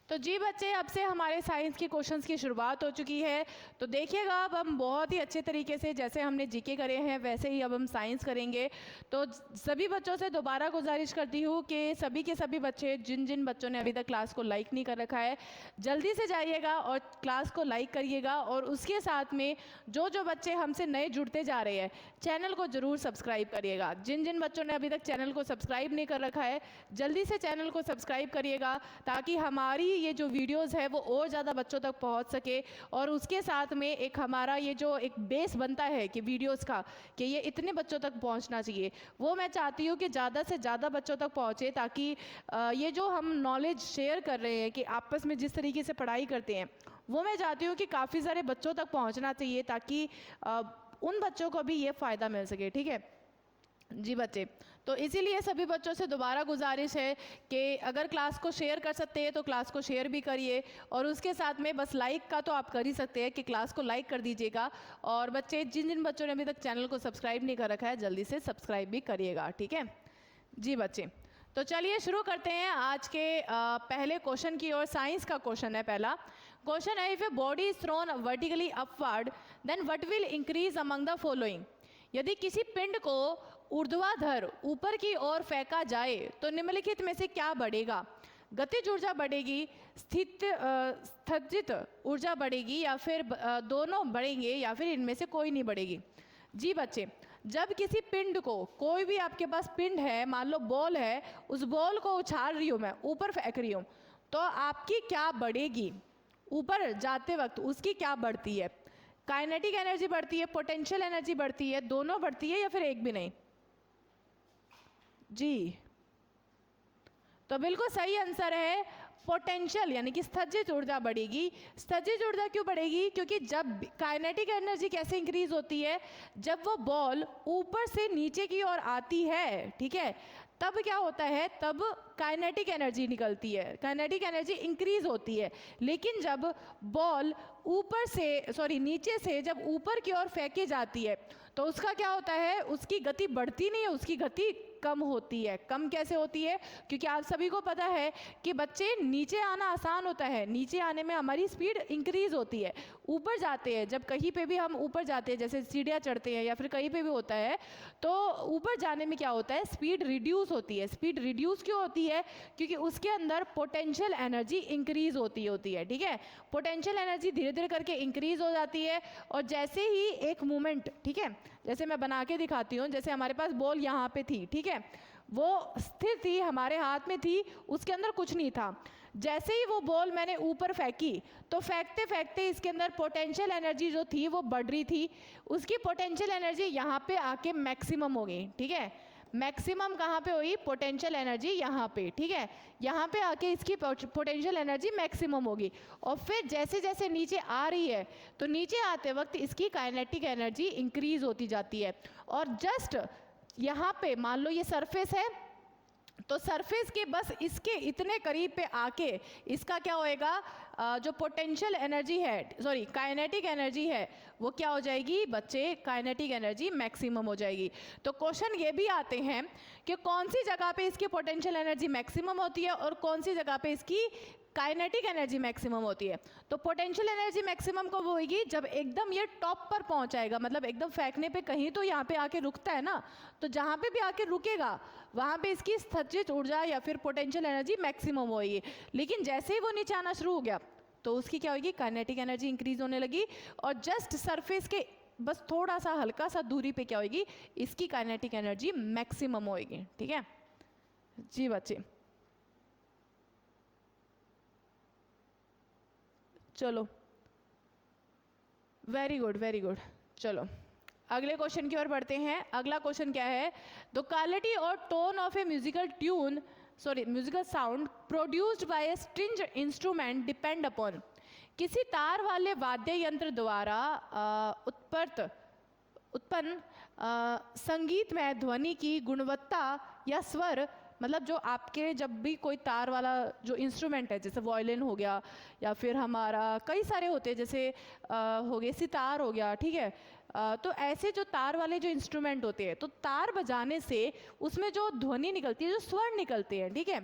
तो जी बच्चे, अब से हमारे साइंस के क्वेश्चंस की शुरुआत हो चुकी है। तो देखिएगा, अब हम बहुत ही अच्छे तरीके से, जैसे हमने जीके करे हैं वैसे ही अब हम साइंस करेंगे। तो सभी बच्चों से दोबारा गुजारिश करती हूँ कि सभी के सभी बच्चे, जिन जिन बच्चों ने अभी तक क्लास को लाइक नहीं कर रखा है, जल्दी से जाइएगा और क्लास को लाइक करिएगा। और उसके साथ में जो जो बच्चे हमसे नए जुड़ते जा रहे हैं, चैनल को ज़रूर सब्सक्राइब करिएगा। जिन जिन बच्चों ने अभी तक चैनल को सब्सक्राइब नहीं कर रखा है, जल्दी से चैनल को सब्सक्राइब करिएगा, ताकि हमारी ये जो वीडियोस है वो और ज़्यादा बच्चों तक पहुंच सके। और उसके साथ में एक हमारा ये जो एक बेस बनता है कि वीडियोस का, कि ये इतने बच्चों तक पहुंचना चाहिए, वो मैं चाहती हूँ कि ज़्यादा से ज़्यादा बच्चों तक पहुँचे, ताकि ये जो हम नॉलेज शेयर कर रहे हैं कि आपस में जिस तरीके से पढ़ाई करते हैं, वो मैं चाहती हूँ कि काफ़ी सारे बच्चों तक पहुँचना चाहिए, ताकि उन बच्चों को भी ये फ़ायदा मिल सके। ठीक है जी बच्चे, तो इसीलिए सभी बच्चों से दोबारा गुजारिश है कि अगर क्लास को शेयर कर सकते हैं तो क्लास को शेयर भी करिए, और उसके साथ में बस लाइक का तो आप कर ही सकते हैं कि क्लास को लाइक कर दीजिएगा। और बच्चे, जिन जिन बच्चों ने अभी तक चैनल को सब्सक्राइब नहीं कर रखा है, जल्दी से सब्सक्राइब भी करिएगा। ठीक है जी बच्चे, तो चलिए शुरू करते हैं आज के पहले क्वेश्चन की ओर। साइंस का क्वेश्चन है। पहला क्वेश्चन है, if a body is thrown vertically upward then what will increase among the following. यदि किसी पिंड को ऊर्ध्वाधर ऊपर की ओर फेंका जाए तो निम्नलिखित में से क्या बढ़ेगा? गतिज ऊर्जा बढ़ेगी, स्थगित ऊर्जा बढ़ेगी, या फिर दोनों बढ़ेंगे, या फिर इनमें से कोई नहीं बढ़ेगी। जी बच्चे, जब किसी पिंड को, कोई भी आपके पास पिंड है, मान लो बॉल है, उस बॉल को उछाल रही हूँ मैं, ऊपर फेंक रही हूँ, तो आपकी क्या बढ़ेगी? ऊपर जाते वक्त उसकी क्या बढ़ती है? काइनेटिक एनर्जी बढ़ती है, पोटेंशियल एनर्जी बढ़ती है, दोनों बढ़ती है, या फिर एक भी नहीं? जी, तो बिल्कुल सही आंसर है पोटेंशियल, यानी कि स्थगित ऊर्जा बढ़ेगी। स्थगित ऊर्जा क्यों बढ़ेगी? क्योंकि जब काइनेटिक एनर्जी कैसे इंक्रीज होती है? जब वो बॉल ऊपर से नीचे की ओर आती है, ठीक है, तब क्या होता है? तब काइनेटिक एनर्जी निकलती है, काइनेटिक एनर्जी इंक्रीज होती है। लेकिन जब बॉल ऊपर से, सॉरी नीचे से जब ऊपर की ओर फेंकी जाती है, तो उसका क्या होता है? उसकी गति बढ़ती नहीं है, उसकी गति कम होती है। कम कैसे होती है? क्योंकि आप सभी को पता है कि बच्चे, नीचे आना आसान होता है, नीचे आने में हमारी स्पीड इंक्रीज होती है। ऊपर जाते हैं, जब कहीं पे भी हम ऊपर जाते हैं, जैसे सीढ़ियाँ चढ़ते हैं या फिर कहीं पे भी होता है, तो ऊपर जाने में क्या होता है? स्पीड रिड्यूस होती है। स्पीड रिड्यूस क्यों होती है? क्योंकि उसके अंदर पोटेंशियल एनर्जी इंक्रीज होती है। ठीक है, पोटेंशियल एनर्जी धीरे धीरे करके इंक्रीज हो जाती है। और जैसे ही एक मूवमेंट, ठीक है, जैसे मैं बना के दिखाती हूँ, जैसे हमारे पास बॉल यहाँ पे थी, ठीक है, वो स्थिर थी, हमारे हाथ में थी, उसके अंदर कुछ नहीं था। जैसे ही वो बॉल मैंने ऊपर फेंकी, तो फेंकते फेंकते इसके अंदर पोटेंशियल एनर्जी जो थी वो बढ़ रही थी। उसकी पोटेंशियल एनर्जी यहाँ पे आके मैक्सिमम हो गई। ठीक है, मैक्सिमम कहाँ पे हुई? पोटेंशियल एनर्जी यहाँ पे। ठीक है, यहाँ पे आके इसकी पोटेंशियल एनर्जी मैक्सिमम होगी। और फिर जैसे जैसे नीचे आ रही है, तो नीचे आते वक्त इसकी काइनेटिक एनर्जी इंक्रीज होती जाती है। और जस्ट यहाँ पे मान लो ये सरफेस है, तो सरफेस के बस इसके इतने करीब पे आके इसका क्या होएगा? जो पोटेंशियल एनर्जी है, सॉरी काइनेटिक एनर्जी है, वो क्या हो जाएगी बच्चे? काइनेटिक एनर्जी मैक्सिमम हो जाएगी। तो क्वेश्चन ये भी आते हैं कि कौन सी जगह पे इसकी पोटेंशियल एनर्जी मैक्सिमम होती है और कौन सी जगह पे इसकी काइनेटिक एनर्जी मैक्सिमम होती है। तो पोटेंशियल एनर्जी मैक्सिमम कब होगी? जब एकदम ये टॉप पर पहुंच जाएगा, मतलब एकदम फेंकने पे कहीं तो यहाँ पे आके रुकता है ना, तो जहाँ पे भी आके रुकेगा वहाँ पे इसकी स्थगित ऊर्जा या फिर पोटेंशियल एनर्जी मैक्सिमम होगी। लेकिन जैसे ही वो नीचे आना शुरू हो गया, तो उसकी क्या होगी? काइनेटिक एनर्जी इंक्रीज होने लगी, और जस्ट सरफेस के बस थोड़ा सा हल्का सा दूरी पे क्या होगी? इसकी काइनेटिक एनर्जी मैक्सिमम होगी। ठीक है जी बच्चे, चलो वेरी गुड वेरी गुड। चलो अगले क्वेश्चन की ओर बढ़ते हैं। अगला क्वेश्चन क्या है? द क्वालिटी और tone of A musical sound produced by a string instrument depend upon. किसी तार वाले वाद्य यंत्र द्वारा उत्पन्न संगीतमय ध्वनि की गुणवत्ता या स्वर, मतलब जो आपके जब भी कोई तार वाला जो इंस्ट्रूमेंट है, जैसे वायलिन हो गया या फिर हमारा कई सारे होते हैं, जैसे हो गए सितार हो गया, ठीक है, तो ऐसे जो तार वाले जो इंस्ट्रूमेंट होते हैं, तो तार बजाने से उसमें जो ध्वनि निकलती है, जो स्वर निकलते हैं, ठीक है,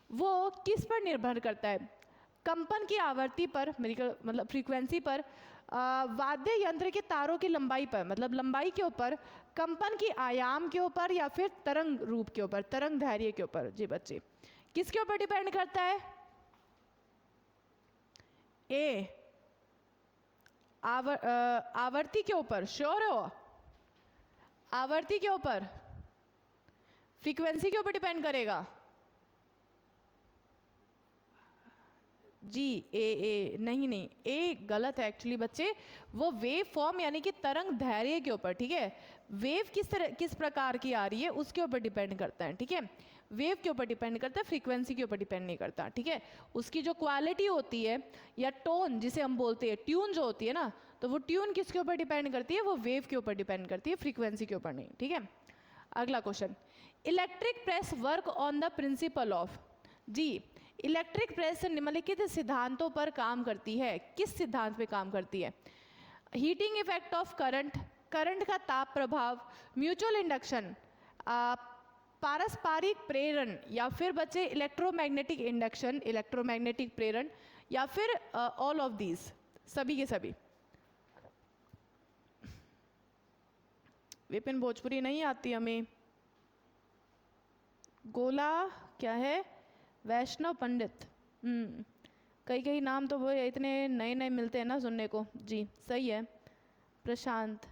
वो किस पर निर्भर करता है? कंपन की आवृत्ति पर, मतलब फ्रीक्वेंसी पर, वाद्य यंत्र के तारों की लंबाई पर, मतलब लंबाई के ऊपर, कंपन की आयाम के ऊपर, या फिर तरंग रूप के ऊपर, तरंग दैर्घ्य के ऊपर? जी बच्चे, किसके ऊपर डिपेंड करता है? ए आवर्ती के ऊपर, श्योर हो? आवर्ती के ऊपर, फ्रीक्वेंसी के ऊपर डिपेंड करेगा? जी ए नहीं, ए गलत है एक्चुअली बच्चे। वो वेव फॉर्म यानी कि तरंग दैर्घ्य के ऊपर, ठीक है? वेव किस प्रकार की आ रही है उसके ऊपर डिपेंड करता है, ठीक है? वेव के ऊपर डिपेंड करता है, फ्रीक्वेंसी के ऊपर डिपेंड नहीं करता, ठीक है? उसकी जो क्वालिटी होती है या टोन जिसे हम बोलते हैं, ट्यून जो होती है ना, तो वो ट्यून किसके ऊपर डिपेंड करती है? वो वेव के ऊपर डिपेंड करती है, फ्रीक्वेंसी के ऊपर नहीं, ठीक है? अगला question, electric press work on the principle of? जी, इलेक्ट्रिक प्रेस निम्नलिखित सिद्धांतों पर काम करती है। किस सिद्धांत पे काम करती है? Heating effect of current, current का ताप प्रभाव, म्यूचुअल इंडक्शन, पारस्परिक प्रेरण, या फिर बच्चे इलेक्ट्रोमैग्नेटिक इंडक्शन, इलेक्ट्रोमैग्नेटिक प्रेरण, या फिर ऑल ऑफ दीज, सभी के सभी? विपिन भोजपुरी नहीं आती हमें। गोला क्या है? वैष्णव पंडित। कई नाम तो वो इतने नए नए मिलते हैं ना सुनने को। जी सही है। प्रशांत,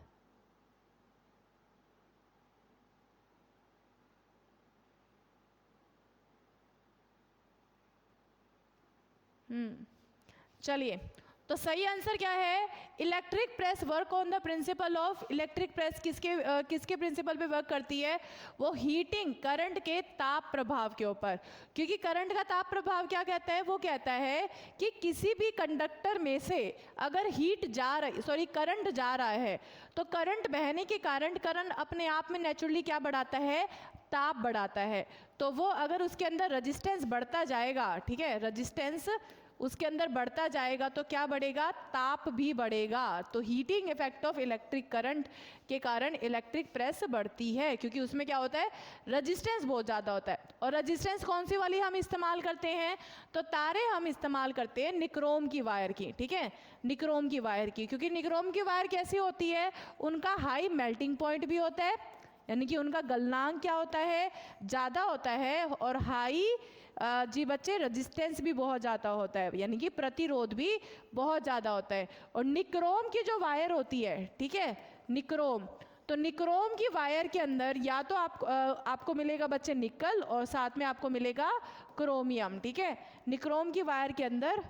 चलिए, तो सही आंसर क्या है? Electric press work on the principle of, electric press किसके प्रिंसिपल पे वर्क करती है? वो हीटिंग, करंट के ताप प्रभाव के ऊपर। क्योंकि करंट का ताप प्रभाव क्या कहता है? वो कहता है कि किसी भी कंडक्टर में से अगर करंट जा रहा है, तो करंट बहने के कारण करंट अपने आप में नेचुरली क्या बढ़ाता है? ताप बढ़ाता है। तो वो अगर उसके अंदर रेजिस्टेंस बढ़ता जाएगा, ठीक है, रेजिस्टेंस उसके अंदर बढ़ता जाएगा तो क्या बढ़ेगा? ताप भी बढ़ेगा। तो heating effect of electric current के कारण इलेक्ट्रिक प्रेस बढ़ती है, क्योंकि उसमें क्या होता है? रेजिस्टेंस बहुत ज़्यादा होता है। और रेजिस्टेंस कौन सी वाली हम इस्तेमाल करते हैं? तो तारे हम इस्तेमाल करते हैं निक्रोम की वायर की, ठीक है, निक्रोम की वायर की। क्योंकि निक्रोम की वायर कैसी होती है? उनका हाई मेल्टिंग पॉइंट भी होता है, यानी कि उनका गलनांक क्या होता है? ज़्यादा होता है, और हाई जी बच्चे रेजिस्टेंस भी बहुत ज़्यादा होता है, यानी कि प्रतिरोध भी बहुत ज़्यादा होता है। और निक्रोम की जो वायर होती है, ठीक है, निक्रोम, तो निक्रोम की वायर के अंदर या तो आपको मिलेगा बच्चे निकल, और साथ में आपको मिलेगा क्रोमियम, ठीक है? निक्रोम की वायर के अंदर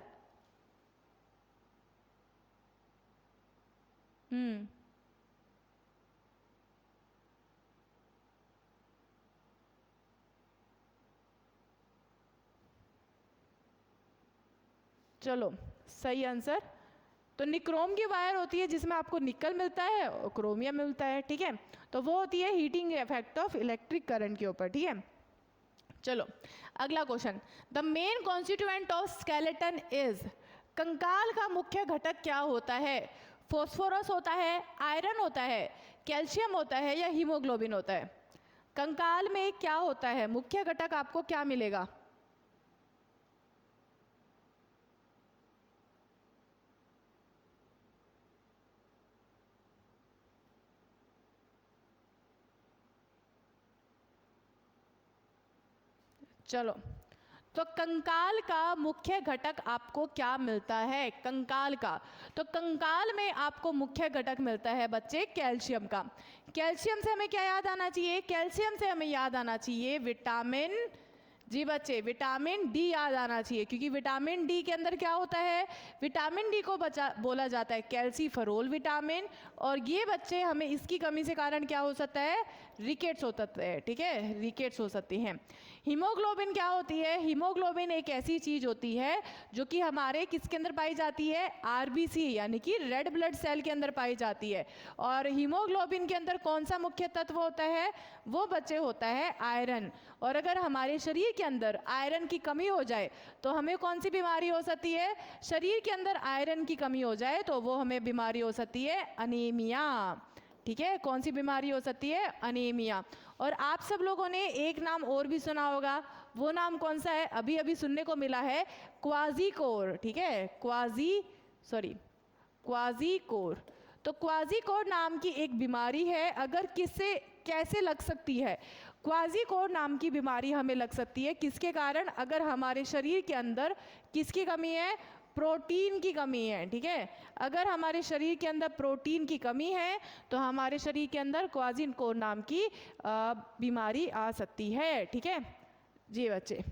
चलो सही आंसर। तो निक्रोम की वायर होती है जिसमें आपको निकल मिलता है और क्रोमियम मिलता है, ठीक है? तो वो होती है heating effect of electric current के ऊपर, ठीक है? चलो अगला question, the main constituent of skeleton is? कंकाल का मुख्य घटक क्या होता है? फॉस्फोरस होता है, आयरन होता है, कैल्शियम होता है, या हीमोग्लोबिन होता है? कंकाल में क्या होता है? मुख्य घटक आपको क्या मिलेगा? चलो, तो कंकाल का मुख्य घटक आपको क्या मिलता है? कंकाल का, तो कंकाल में आपको मुख्य घटक मिलता है बच्चे कैल्शियम का। कैल्शियम से हमें क्या याद आना चाहिए? कैल्शियम से हमें याद आना चाहिए विटामिन, जी बच्चे विटामिन डी याद आना चाहिए, क्योंकि विटामिन डी के अंदर क्या होता है? विटामिन डी को बोला जाता है कैल्सीफेरोल विटामिन। और ये बच्चे हमें इसकी कमी से कारण क्या हो सकता है? रिकेट्स हो सकते हैं, ठीक है, रिकेट्स हो सकती हैं। हीमोग्लोबिन क्या होती है? हीमोग्लोबिन एक ऐसी चीज होती है जो कि हमारे किसके अंदर पाई जाती है? आरबीसी यानी कि रेड ब्लड सेल के अंदर पाई जाती है। और हीमोग्लोबिन के अंदर कौन सा मुख्य तत्व होता है? वो बच्चे होता है आयरन। और अगर हमारे शरीर के अंदर आयरन की कमी हो जाए तो हमें कौन सी बीमारी हो सकती है? शरीर के अंदर आयरन की कमी हो जाए तो वो हमें बीमारी हो सकती है अनीमिया, ठीक है? कौन सी बीमारी हो सकती है? अनीमिया। और आप सब लोगों ने एक नाम और भी सुना होगा, वो नाम कौन सा है? अभी अभी सुनने को मिला है, क्वाजीकोर। ठीक है, क्वाजीकोर। तो क्वाजीकोर नाम की एक बीमारी है, अगर किससे कैसे लग सकती है? क्वाजीकोर नाम की बीमारी हमें लग सकती है किसके कारण? अगर हमारे शरीर के अंदर किसकी कमी है? प्रोटीन की कमी है। ठीक है, अगर हमारे शरीर के अंदर प्रोटीन की कमी है तो हमारे शरीर के अंदर क्वाजीकोर नाम की बीमारी आ सकती है। ठीक है जी बच्चे।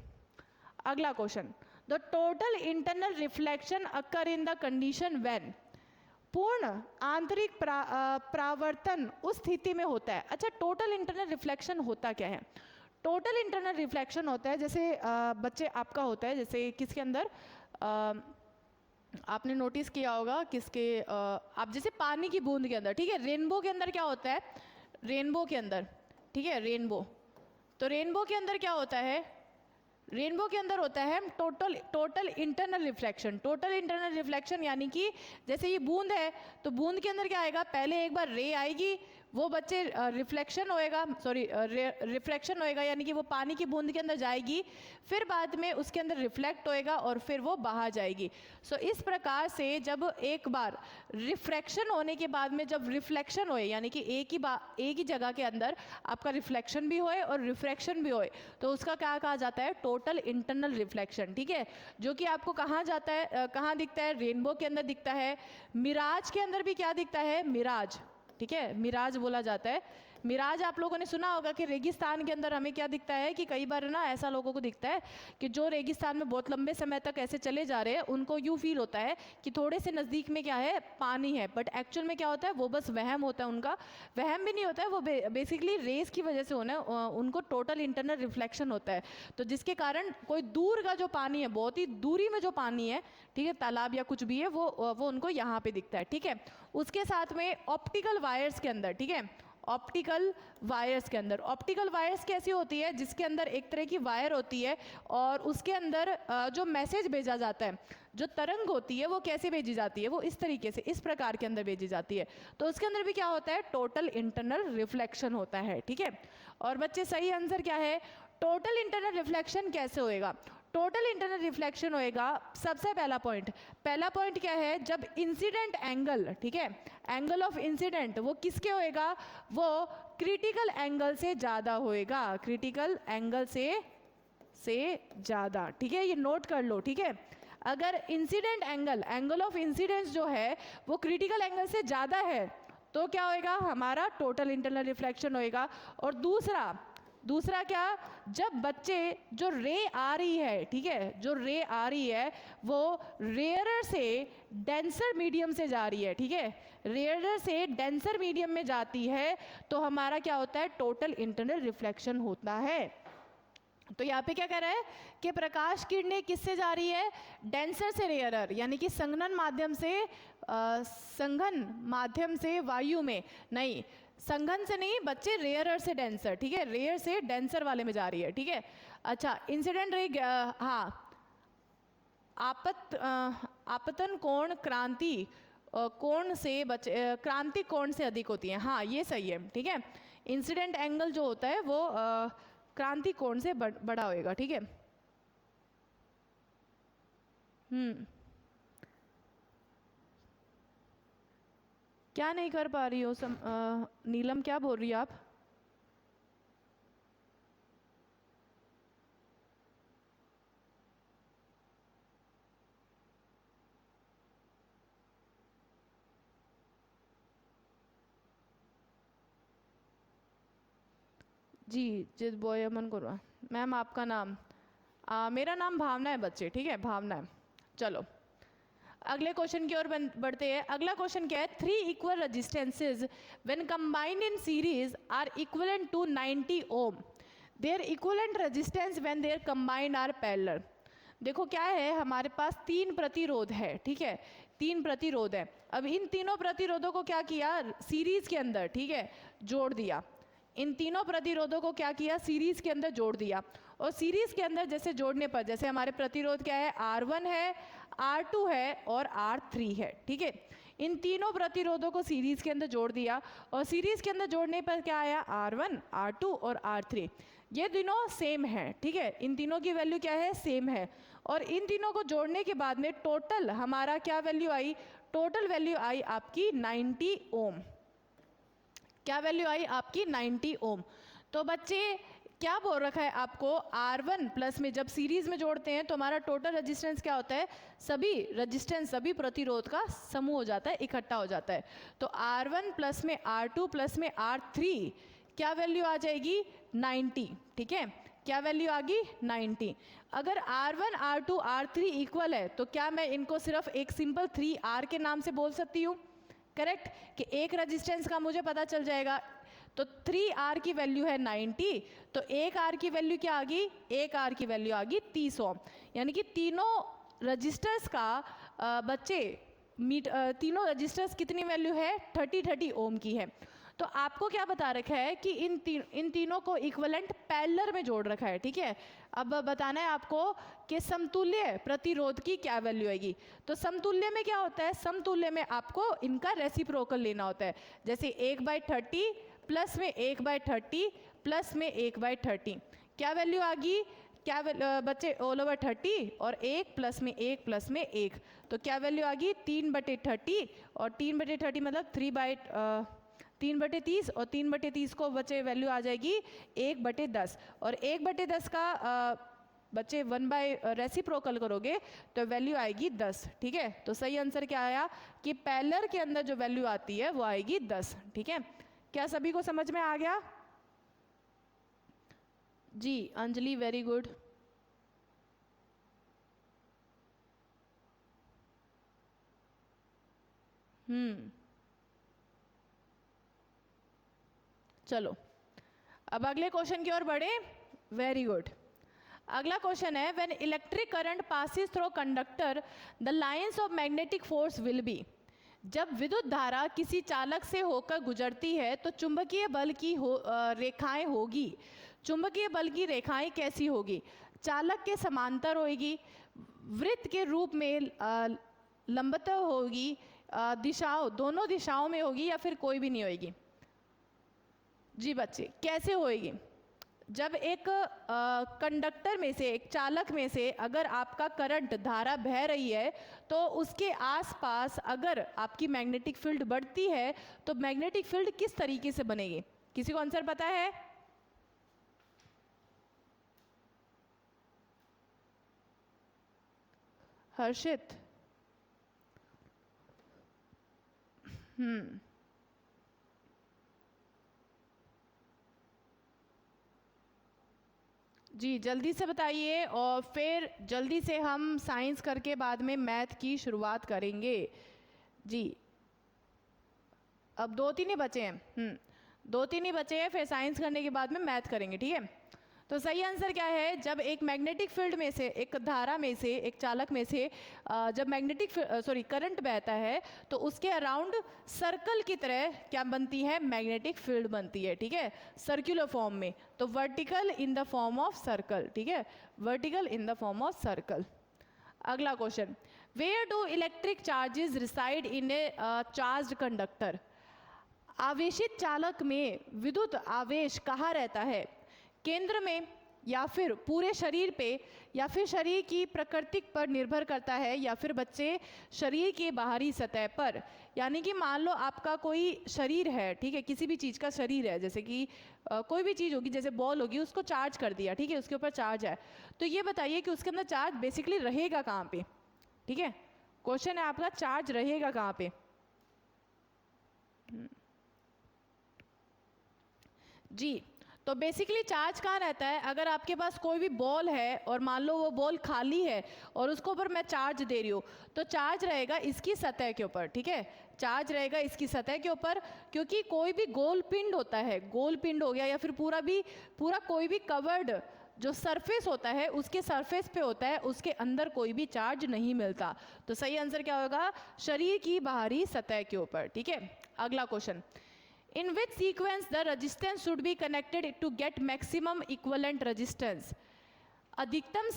अगला question, the total internal reflection occur in the condition when. पूर्ण आंतरिक परावर्तन उस स्थिति में होता है। अच्छा, टोटल इंटरनल रिफ्लेक्शन होता क्या है? टोटल इंटरनल रिफ्लेक्शन होता है जैसे बच्चे आपका होता है, जैसे किसके अंदर आपने नोटिस किया होगा, किसके आप जैसे पानी की बूंद के अंदर। ठीक है, रेनबो के अंदर क्या होता है? रेनबो के अंदर, ठीक है, रेनबो, तो रेनबो के अंदर क्या होता है? रेनबो के अंदर होता है total internal reflection. Total internal reflection यानी कि जैसे ये बूंद है, तो बूंद के अंदर क्या आएगा? पहले एक बार रे आएगी, वो बच्चे रिफ्लेक्शन होएगा, रिफ्लेक्शन होएगा, यानी कि वो पानी की बूंद के अंदर जाएगी, फिर बाद में उसके अंदर रिफ्लेक्ट होएगा और फिर वो बाहर जाएगी। सो इस प्रकार से जब एक बार रिफ्रैक्शन होने के बाद में जब रिफ्लेक्शन होए, यानी कि एक ही जगह के अंदर आपका रिफ्लेक्शन भी होए और रिफ्रैक्शन भी होए, तो उसका क्या कहा जाता है? Total internal reflection. ठीक है, जो कि आपको कहाँ जाता है, कहाँ दिखता है? रेनबो के अंदर दिखता है। मिराज के अंदर भी क्या दिखता है? मिराज। ठीक है, मिराज बोला जाता है। मिराज आप लोगों ने सुना होगा कि रेगिस्तान के अंदर हमें क्या दिखता है कि कई बार ना ऐसा लोगों को दिखता है कि जो रेगिस्तान में बहुत लंबे समय तक ऐसे चले जा रहे हैं, उनको यूँ फील होता है कि थोड़े से नज़दीक में क्या है? पानी है, बट एक्चुअल में क्या होता है? वो बस वहम होता है उनका। वहम भी नहीं होता है, वो बेसिकली रेस की वजह से होना उनको टोटल इंटरनल रिफ्लेक्शन होता है। तो जिसके कारण कोई दूर का जो पानी है, बहुत ही दूरी में जो पानी है, ठीक है, तालाब या कुछ भी है, वो उनको यहाँ पे दिखता है। ठीक है, उसके साथ में ऑप्टिकल वायर्स के अंदर, ठीक है, ऑप्टिकल वायर्स के अंदर, ऑप्टिकल वायर्स कैसी होती है? जिसके अंदर एक तरह की वायर होती है और उसके अंदर जो मैसेज भेजा जाता है, जो तरंग होती है, वो कैसे भेजी जाती है? वो इस तरीके से, इस प्रकार के अंदर भेजी जाती है। तो उसके अंदर भी क्या होता है? टोटल इंटरनल रिफ्लेक्शन होता है। ठीक है, और बच्चे सही आंसर क्या है? टोटल इंटरनल रिफ्लेक्शन कैसे होएगा? टोटल इंटरनल रिफ्लेक्शन होएगा, सबसे पहला पॉइंट क्या है? जब इंसिडेंट एंगल, ठीक है, एंगल ऑफ इंसिडेंट वो किसके होएगा? वो क्रिटिकल एंगल से ज़्यादा होएगा, क्रिटिकल एंगल से ज़्यादा। ठीक है, ये नोट कर लो। ठीक है, अगर इंसिडेंट एंगल ऑफ इंसिडेंस जो है वो क्रिटिकल एंगल से ज़्यादा है तो क्या होएगा? हमारा टोटल इंटरनल रिफ्लेक्शन होएगा। और दूसरा क्या? जब बच्चे जो रे आ रही है, ठीक है, जो रे आ रही है वो रेयरर से डेंसर मीडियम से जा रही है। ठीक है, रेयरर से डेंसर मीडियम में जाती है तो हमारा क्या होता है? टोटल इंटरनल रिफ्लेक्शन होता है। तो यहाँ पे क्या कह रहा है कि प्रकाश किरणें किससे जा रही है? डेंसर से रेयरर, यानी कि संघनन माध्यम से वायु में, नहीं, संघन से नहीं बच्चे, रेयरर से डेंसर। ठीक है, रेयर से डेंसर वाले में जा रही है। ठीक है, अच्छा, इंसिडेंट रे, हाँ, आपतन कोण क्रांति कोण से क्रांति कोण से अधिक होती है। हाँ, ये सही है। ठीक है, इंसिडेंट एंगल जो होता है वो क्रांति कोण से बड़ा होएगा। ठीक है, क्या नहीं कर पा रही हो नीलम, क्या बोल रही हो आप? जी, जिस बॉय अमन करो मैम, आपका नाम? मेरा नाम भावना है बच्चे। ठीक है, भावना है। चलो अगले क्वेश्चन की ओर बढ़ते हैं। अगला क्वेश्चन क्या है? 3 equal resistances when combined in series are equivalent to 90 ohm, their equivalent resistance when they're combined are parallel. देखो क्या है, हमारे पास 3 प्रतिरोध है। ठीक है, 3 प्रतिरोध है। अब इन तीनों प्रतिरोधों को क्या किया? सीरीज के अंदर, ठीक है, जोड़ दिया। इन तीनों प्रतिरोधों को क्या किया? सीरीज के अंदर जोड़ दिया। और सीरीज के अंदर जैसे जोड़ने पर, जैसे हमारे प्रतिरोध क्या है? R1 है, R2 है और R3 है। ठीक है, इन तीनों प्रतिरोधों को सीरीज के अंदर जोड़ दिया और सीरीज के अंदर जोड़ने पर क्या आया, R1, R2 और R3। ये तीनों सेम है, ठीक है, इन तीनों की वैल्यू क्या है, सेम है। और इन तीनों को जोड़ने के बाद में टोटल हमारा क्या वैल्यू आई, टोटल वैल्यू आई आपकी 90 ओम। क्या वैल्यू आई आपकी 90 ओम। तो बच्चे क्या बोल रखा है आपको, R1 प्लस में जब सीरीज में जोड़ते हैं तो हमारा टोटल रेजिस्टेंस क्या होता है, सभी रेजिस्टेंस सभी प्रतिरोध का समूह हो जाता है, इकट्ठा हो जाता है। तो R1 प्लस में R2 प्लस में R3 क्या वैल्यू आ जाएगी, 90, ठीक है, क्या वैल्यू आ गई 90। अगर R1 R2 R3 इक्वल है तो क्या मैं इनको सिर्फ एक सिंपल 3R के नाम से बोल सकती हूँ, करेक्ट, कि एक रेजिस्टेंस का मुझे पता चल जाएगा। तो 3R की वैल्यू है 90, तो 1R की वैल्यू क्या आ गई, 1R की वैल्यू आ गई 30 ओम। यानी कि तीनों रजिस्टर्स का बच्चे तीनों रजिस्टर्स कितनी वैल्यू है, 30 ओम की है। तो आपको क्या बता रखा है कि इन तीनों को इक्विवेलेंट पैरेलल में जोड़ रखा है, ठीक है। अब बताना है आपको कि समतुल्य प्रतिरोध की क्या वैल्यू आएगी। तो समतुल्य में क्या होता है, समतुल्य में आपको इनका रेसिप्रोकल लेना होता है। जैसे 1/30 प्लस में 1/30 प्लस में 1/30 क्या वैल्यू आ गई, क्या बच्चे ऑल ओवर 30 और 1 प्लस में 1 प्लस में 1, तो क्या वैल्यू आ गई 3/30 और 3/30 मतलब 3/30 और 3/30 को बच्चे वैल्यू आ जाएगी 1/10 और 1/10 का बच्चे 1 रेसिप्रोकल करोगे तो वैल्यू आएगी 10, ठीक है। तो सही आंसर क्या आया कि पैरेलल के अंदर जो वैल्यू आती है वो आएगी 10, ठीक है। क्या सभी को समझ में आ गया जी, अंजलि वेरी गुड। चलो अब अगले क्वेश्चन की ओर बढ़े, वेरी गुड। अगला क्वेश्चन है, when electric current passes through conductor the lines of magnetic force will be. जब विद्युत धारा किसी चालक से होकर गुजरती है तो चुंबकीय बल की रेखाएं होगी। चुंबकीय बल की रेखाएं कैसी होगी, चालक के समांतर होगी, वृत्त के रूप में लंबवत होगी, दिशाओं दोनों दिशाओं में होगी या फिर कोई भी नहीं होगी। जी बच्चे कैसे होएगी, जब एक कंडक्टर में से, एक चालक में से अगर आपका करंट धारा बह रही है तो उसके आसपास अगर आपकी मैग्नेटिक फील्ड बढ़ती है तो मैग्नेटिक फील्ड किस तरीके से बनेगी, किसी को आंसर पता है? हर्षित, जी जल्दी से बताइए और फिर जल्दी से हम साइंस करके बाद में मैथ की शुरुआत करेंगे। जी अब 2-3 ही बचे हैं, 2-3 ही बचे हैं, फिर साइंस करने के बाद में मैथ करेंगे, ठीक है। तो सही आंसर क्या है, जब एक मैग्नेटिक फील्ड में से, एक धारा में से, एक चालक में से जब करंट बहता है तो उसके अराउंड सर्कल की तरह क्या बनती है, मैग्नेटिक फील्ड बनती है, ठीक है, सर्कुलर फॉर्म में। तो vertical in the form of circle, ठीक है, vertical in the form of circle. अगला question, where do electric charges reside in a charged conductor. आवेशित चालक में विद्युत आवेश कहाँ रहता है, केंद्र में या फिर पूरे शरीर पे या फिर शरीर की प्रकृति पर निर्भर करता है या फिर बच्चे शरीर के बाहरी सतह पर। यानी कि मान लो आपका कोई शरीर है, ठीक है, किसी भी चीज़ का शरीर है, जैसे कि कोई भी चीज़ होगी, जैसे बॉल होगी, उसको चार्ज कर दिया, ठीक है, उसके ऊपर चार्ज है, तो ये बताइए कि उसके अंदर चार्ज बेसिकली रहेगा कहाँ पे, ठीक है, क्वेश्चन है आपका चार्ज रहेगा कहाँ पे। जी तो बेसिकली चार्ज कहाँ रहता है, अगर आपके पास कोई भी बॉल है और मान लो वो बॉल खाली है और उसको ऊपर मैं चार्ज दे रही हूँ तो चार्ज रहेगा इसकी सतह के ऊपर, ठीक है, चार्ज रहेगा इसकी सतह के ऊपर, क्योंकि कोई भी गोल पिंड होता है, गोल पिंड हो गया या फिर पूरा कोई भी कवर्ड जो सरफेस होता है उसके सरफेस पे होता है, उसके अंदर कोई भी चार्ज नहीं मिलता। तो सही आंसर क्या होगा, शरीर की बाहरी सतह के ऊपर, ठीक है। अगला question, in which sequence the resistance should be connected to get maximum equivalent resistance। अधिकतम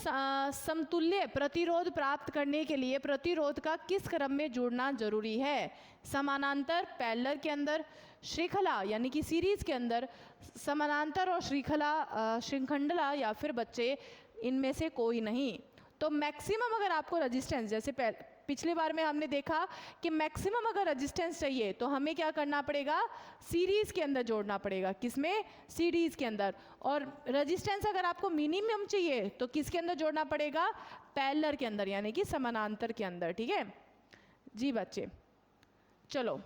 समतुल्य प्रतिरोध प्राप्त करने के लिए प्रतिरोध का किस क्रम में जोड़ना जरूरी है? समानांतर, पैरेलल के अंदर, श्रृंखला यानी कि सीरीज के अंदर, समानांतर और श्रृंखला या फिर बच्चे इनमें से कोई नहीं। तो मैक्सिमम अगर आपको रेजिस्टेंस, जैसे पिछली बार में हमने देखा कि मैक्सिमम अगर रेजिस्टेंस चाहिए तो हमें क्या करना पड़ेगा? सीरीज के अंदर जोड़ना पड़ेगा। किसमें? सीरीज के अंदर। और रेजिस्टेंस अगर आपको मिनिमम चाहिए तो किसके अंदर जोड़ना पड़ेगा? पैरेलल के अंदर यानी कि समानांतर के अंदर। ठीक है जी बच्चे, चलो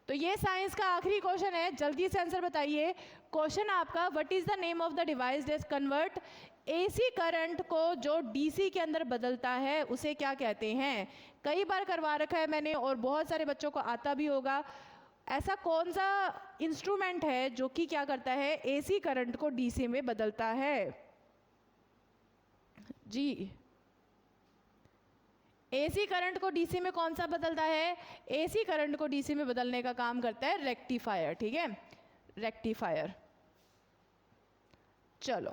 तो ये साइंस का आखिरी क्वेश्चन है, जल्दी से आंसर बताइए। क्वेश्चन आपका, what is the name of the device that convert AC current को जो डीसी के अंदर बदलता है उसे क्या कहते हैं? कई बार करवा रखा है मैंने और बहुत सारे बच्चों को आता भी होगा। ऐसा कौन सा इंस्ट्रूमेंट है जो कि क्या करता है? एसी करंट को डीसी में बदलता है जी। एसी करंट को डीसी में कौन सा बदलता है? एसी करंट को डीसी में बदलने का काम करता है रेक्टिफायर। ठीक है, रेक्टिफायर। चलो